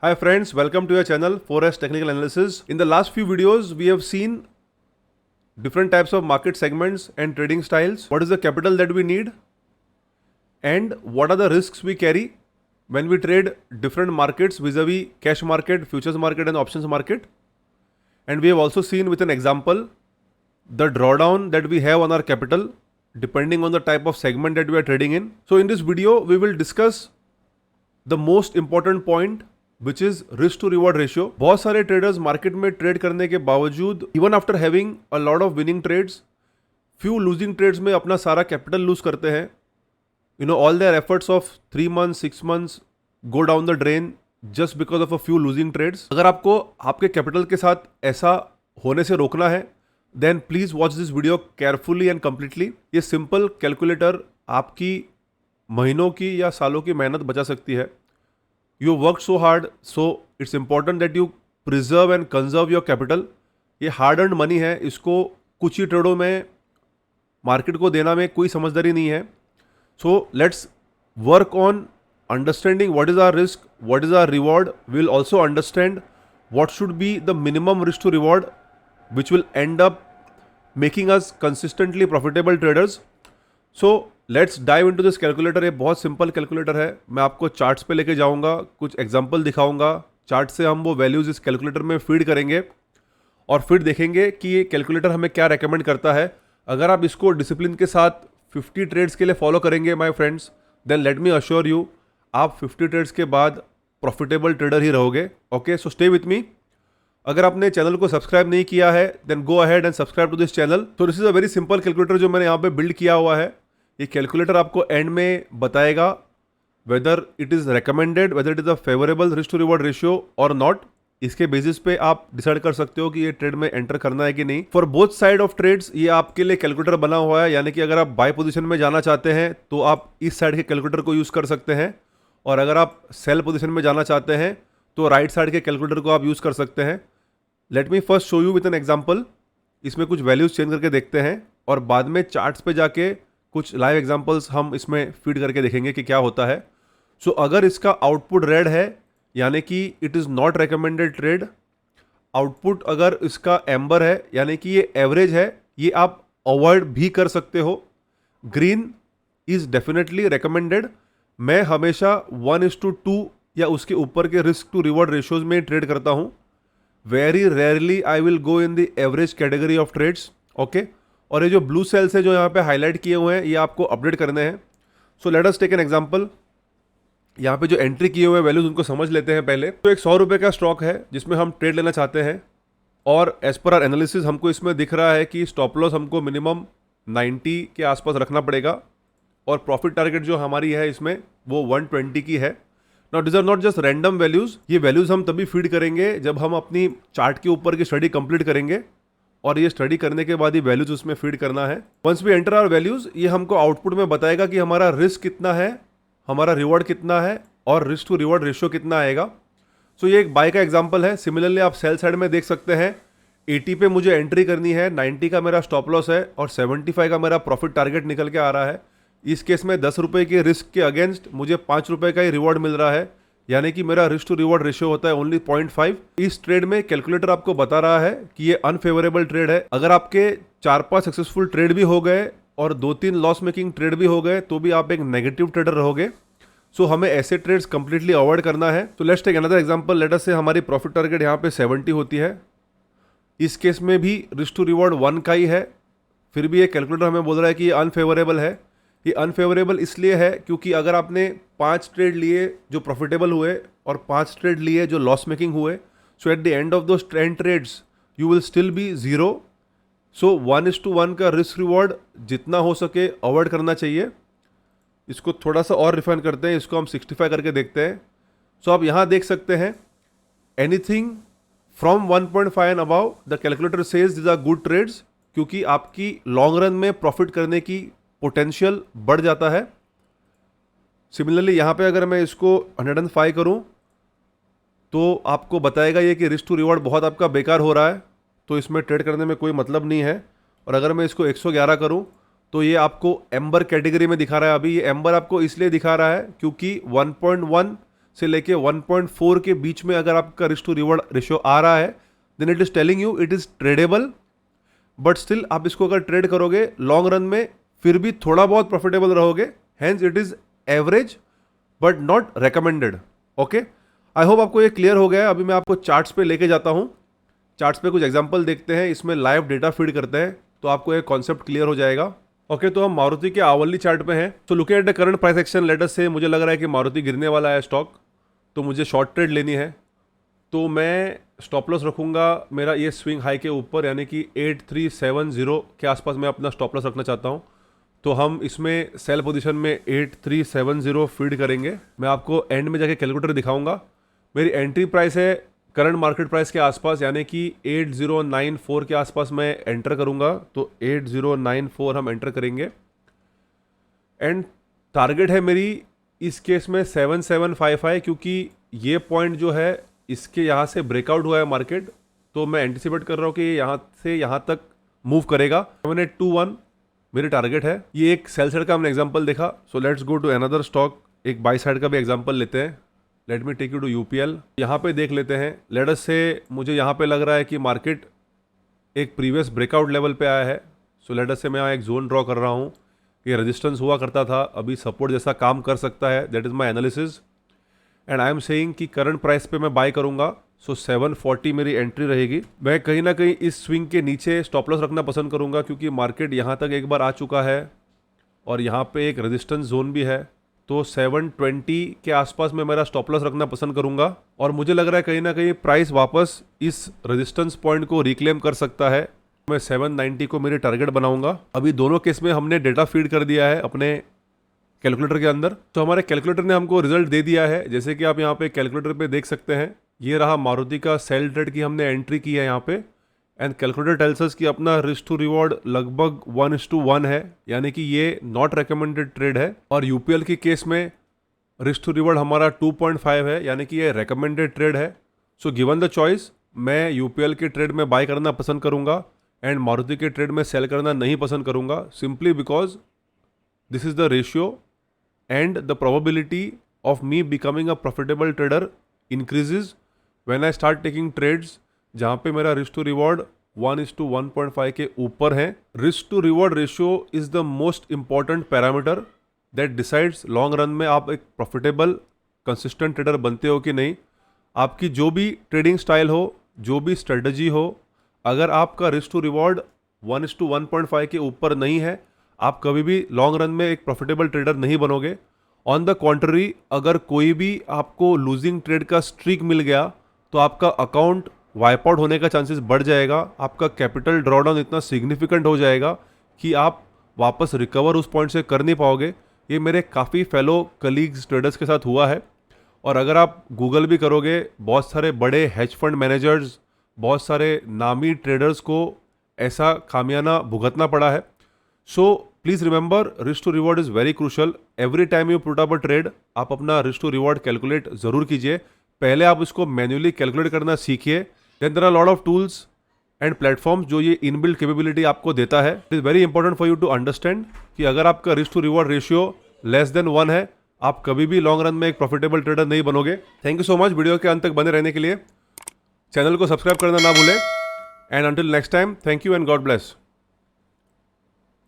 Hi friends, welcome to your channel 4S Technical Analysis. In the last few videos, we have seen different types of market segments and trading styles. What is the capital that we need? And what are the risks we carry when we trade different markets vis-a-vis cash market, futures market and options market? And we have also seen with an example the drawdown that we have on our capital depending on the type of segment that we are trading in. So in this video, we will discuss the most important point which is risk to reward ratio. बहुत सारे traders market में trade करने के बावजूद even after having a lot of winning trades, few losing trades में अपना सारा capital lose करते हैं. You know, all their efforts of 3 months, 6 months go down the drain just because of a few losing trades. अगर आपको आपके capital के साथ ऐसा होने से रोकना है then please watch this video carefully and completely. ये simple calculator आपकी महीनों की या सालों की मेहनत बचा सकती है. You worked so hard, so it's important that you preserve and conserve your capital. ये hard earned money है, इसको कुछ ही ट्रेडों में मार्केट को देना में कोई समझदारी नहीं है. So let's work on understanding what is our risk, what is our reward. We'll also understand what should be the minimum risk to reward, which will end up making us consistently profitable traders. So let's dive into this calculator. ये बहुत simple calculator है. मैं आपको charts पे लेके जाऊंगा, कुछ example दिखाऊंगा. चार्ट से हम वो वैल्यूज इस कैलकुलेटर में फीड करेंगे और फिर देखेंगे कि ये कैलकुलेटर हमें क्या रेकमेंड करता है. अगर आप इसको डिसिप्लिन के साथ 50 ट्रेड्स के लिए फॉलो करेंगे my friends, then let me assure you आप 50 ट्रेड्स के बाद प्रॉफिटेबल ट्रेडर ही रहोगे. Okay, so stay with me. अगर आपने चैनल को सब्सक्राइब नहीं किया है then go ahead and subscribe to this channel. तो this is a very simple calculator जो मैंने यहाँ पे बिल्ड किया हुआ है. ये कैलकुलेटर आपको एंड में बताएगा whether it is recommended, whether it is a favourable risk to reward ratio और नॉट. इसके बेसिस पे आप डिसाइड कर सकते हो कि ये ट्रेड में एंटर करना है कि नहीं. For both side of trades ये आपके लिए कैलकुलेटर बना हुआ है. यानी कि अगर आप बाय पोजीशन में जाना चाहते हैं तो आप इस साइड के कैलकुलेटर को यूज़ कर सकते हैं, और अगर आप सेल पोजीशन में जाना चाहते हैं तो राइट साइड के कैलकुलेटर को आप यूज़ कर सकते हैं. Let me first show you with an example. इसमें कुछ वैल्यूज चेंज करके देखते हैं और बाद में चार्ट्स पे जाके कुछ लाइव एग्जांपल्स हम इसमें फीड करके देखेंगे कि क्या होता है. सो अगर इसका आउटपुट रेड है यानी कि it is not recommended trade. Output अगर इसका एम्बर है यानी कि ये एवरेज है, ये आप अवॉइड भी कर सकते हो. Green is definitely recommended. मैं हमेशा 1:2 या उसके ऊपर के रिस्क टू रिवॉर्ड रेशियोज में ट्रेड करता हूँ. Very rarely I will go in the average category of trades. Okay, और ये जो ब्लू सेल्स है जो यहाँ पे हाईलाइट किए हुए हैं ये आपको अपडेट करने हैं. So let us take an example. यहाँ पे जो एंट्री किए हुए वैल्यूज उनको समझ लेते हैं पहले. तो एक 100 रुपये का स्टॉक है जिसमें हम ट्रेड लेना चाहते हैं और एज पर आर एनालिसिस हमको इसमें दिख रहा है कि स्टॉप लॉस हमको मिनिमम 90 के आसपास रखना पड़ेगा और प्रॉफिट टारगेट जो हमारी है इसमें वो 120 की है. Now this are not just random values. ये वैल्यूज हम तभी फीड करेंगे जब हम अपनी चार्ट के ऊपर की स्टडी कंप्लीट करेंगे और ये स्टडी करने के बाद ही वैल्यूज उसमें फीड करना है. Once we enter our values, ये हमको आउटपुट में बताएगा कि हमारा रिस्क कितना है, हमारा रिवॉर्ड कितना है और रिस्क टू रिवॉर्ड रेशियो कितना आएगा. सो ये एक बाय का एग्जांपल है. सिमिलरली आप सेल साइड में देख सकते हैं 80 पे मुझे एंट्री करनी है, 90 का मेरा स्टॉप लॉस है और 75 का मेरा प्रॉफिट टारगेट निकल के आ रहा है. इस केस में 10 रुपये के रिस्क के अगेंस्ट मुझे 5 रुपये का ही रिवॉर्ड मिल रहा है, यानी कि मेरा रिस्क टू रिवॉर्ड रेशियो होता है ओनली 0.5. इस ट्रेड में कैलकुलेटर आपको बता रहा है कि ये अनफेवरेबल ट्रेड है. अगर आपके 4-5 सक्सेसफुल ट्रेड भी हो गए और 2-3 लॉस मेकिंग ट्रेड भी हो गए तो भी आप एक नेगेटिव ट्रेडर रहोगे. सो हमें ऐसे ट्रेड्स कंप्लीटली अवॉइड करना है. तो let's take another example. Let us से हमारी प्रॉफिट टारगेट यहाँ पे 70 होती है. इस केस में भी रिस्क टू रिवॉर्ड 1 का ही है. फिर भी ये कैलकुलेटर हमें बोल रहा है कि ये अनफेवरेबल है. ये अनफेवरेबल इसलिए है क्योंकि अगर आपने 5 ट्रेड लिए जो प्रॉफिटेबल हुए और 5 ट्रेड लिए जो लॉस मेकिंग हुए, so at the end of those 10 trades you will still be 0. So 1:1 का रिस्क रिवॉर्ड जितना हो सके अवॉइड करना चाहिए. इसको थोड़ा सा और रिफाइन करते हैं, इसको हम 65 करके देखते हैं. सो आप यहाँ देख सकते हैं anything from 1.5 and above the calculator says this are good trades, क्योंकि आपकी लॉन्ग रन में प्रॉफिट करने की पोटेंशियल बढ़ जाता है. सिमिलरली यहाँ पे अगर मैं इसको 105 करूँ तो आपको बताएगा ये कि रिस्क टू रिवॉर्ड बहुत आपका बेकार हो रहा है, तो इसमें ट्रेड करने में कोई मतलब नहीं है. और अगर मैं इसको 111 करूँ तो ये आपको एम्बर कैटेगरी में दिखा रहा है. अभी ये एम्बर आपको इसलिए दिखा रहा है क्योंकि 1.1 से लेके 1.4 के बीच में अगर आपका रिस्क टू रिवॉर्ड रेशियो आ रहा है, then it is telling you it is tradable, but still आप इसको अगर ट्रेड करोगे लॉन्ग रन में फिर भी थोड़ा बहुत प्रॉफिटेबल रहोगे, hence it is average but not recommended. Okay, I hope आपको ये क्लियर हो गया है। अभी मैं आपको चार्ट्स पे लेके जाता हूँ, चार्ट्स पे कुछ एग्जांपल देखते हैं, इसमें लाइव डेटा फीड करते हैं तो आपको एक कॉन्सेप्ट क्लियर हो जाएगा। ओके, तो हम मारुति के आवली चार्ट पे हैं। तो looking at the current price action, late us से मुझे लग रहा है कि मारुति गिरने वाला है स्टॉक, तो मुझे शॉर्ट ट्रेड लेनी है। तो मैं स्टॉप लॉस रखूंगा मेरा ये स्विंग हाई के ऊपर, यानी कि 8370 के आसपास मैं अपना स्टॉप लॉस रखना चाहता हूँ। तो हम इसमें सेल पोजीशन में 8370 फीड करेंगे। मैं आपको एंड में जाके कैलकुलेटर दिखाऊंगा। मेरी एंट्री प्राइस है करंट मार्केट प्राइस के आसपास, यानी कि 8094 के आसपास मैं एंटर करूंगा। तो 8094 हम एंटर करेंगे एंड टारगेट है मेरी इस केस में 7755, क्योंकि ये पॉइंट जो है इसके यहाँ से ब्रेकआउट हुआ है मार्केट, तो मैं एंटिसिपेट कर रहा हूँ कि यहाँ से यहाँ तक मूव करेगा। 7821 मेरी टारगेट है। ये एक सेल साइड का हमने एग्जांपल देखा, so let's go to another stock. एक बाई साइड का भी एग्जांपल लेते हैं। Let me take you to UPL. यहाँ पे देख लेते हैं। लेट अस से मुझे यहाँ पे लग रहा है कि मार्केट एक प्रीवियस ब्रेकआउट लेवल पे आया है। सो लेट अस से मैं यहाँ एक जोन ड्रॉ कर रहा हूँ कि रेजिस्टेंस हुआ करता था, अभी सपोर्ट जैसा काम कर सकता है। That is my analysis and I am saying कि करंट प्राइस पे मैं बाय करूँगा। सो 740 मेरी एंट्री रहेगी। मैं कहीं ना कहीं इस स्विंग के नीचे स्टॉप लॉस रखना पसंद करूँगा, क्योंकि मार्केट यहाँ तक एक बार आ चुका है और यहाँ पे एक रेजिस्टेंस जोन भी है। तो 720 के आसपास में मेरा स्टॉप लॉस रखना पसंद करूँगा और मुझे लग रहा है कहीं ना कहीं प्राइस वापस इस रेजिस्टेंस पॉइंट को रिक्लेम कर सकता है। मैं 790 को मेरी टारगेट बनाऊंगा। अभी दोनों केस में हमने डेटा फीड कर दिया है अपने कैलकुलेटर के अंदर, तो हमारे कैलकुलेटर ने हमको रिजल्ट दे दिया है। जैसे कि आप यहाँ पे कैलकुलेटर पे देख सकते हैं, ये रहा मारुति का सेल ट्रेड की हमने एंट्री की है यहाँ पे, एंड कैलकुलेटर टेल्स अस कि अपना रिस्क टू रिवॉर्ड लगभग 1:1 है, यानी कि ये नॉट रिकमेंडेड ट्रेड है। और यूपीएल के केस में रिस्क टू रिवॉर्ड हमारा 2.5 है, यानी कि ये रिकमेंडेड ट्रेड है। सो गिवन द चॉइस, मैं यूपीएल के ट्रेड में बाय करना पसंद करूंगा एंड मारुति के ट्रेड में सेल करना नहीं पसंद करूंगा, simply because this is the ratio and the probability of me becoming a profitable trader increases when I start taking trades जहाँ पे मेरा रिस्क टू रिवॉर्ड 1:1.5 के ऊपर है। Risk to reward ratio is the most important parameter that decides long run में आप एक profitable consistent trader बनते हो कि नहीं। आपकी जो भी ट्रेडिंग स्टाइल हो, जो भी स्ट्रेटजी हो, अगर आपका रिस्क टू रिवॉर्ड 1:1.5 के ऊपर नहीं है, आप कभी भी लॉन्ग रन में एक प्रॉफिटेबल ट्रेडर नहीं बनोगे। ऑन द कॉन्ट्ररी, अगर कोई भी आपको लूजिंग ट्रेड का स्ट्रीक मिल गया तो आपका अकाउंट वाइप आउट होने का चांसेस बढ़ जाएगा। आपका कैपिटल ड्रॉडाउन इतना सिग्निफिकेंट हो जाएगा कि आप वापस रिकवर उस पॉइंट से कर नहीं पाओगे। ये मेरे काफ़ी फेलो कलीग्स ट्रेडर्स के साथ हुआ है, और अगर आप गूगल भी करोगे, बहुत सारे बड़े हेज फंड मैनेजर्स, बहुत सारे नामी ट्रेडर्स को ऐसा खामियाना भुगतना पड़ा है। So please remember, risk to reward is very crucial. Every time you put up a trade, आप अपना रिस्क टू रिवॉर्ड कैलकुलेट ज़रूर कीजिए। पहले आप उसको मैन्युअली कैलकुलेट करना सीखिए। Then there are lot of tools and platforms जो ये इनबिल्ट कैपेबिलिटी आपको देता है। It is very important for you to understand कि अगर आपका risk to reward ratio less than 1 है, आप कभी भी लॉन्ग रन में एक प्रॉफिटेबल ट्रेडर नहीं बनोगे। Thank you so much video के अंत तक बने रहने के लिए। चैनल को सब्सक्राइब करना ना भूलें and until next time, thank you and God bless.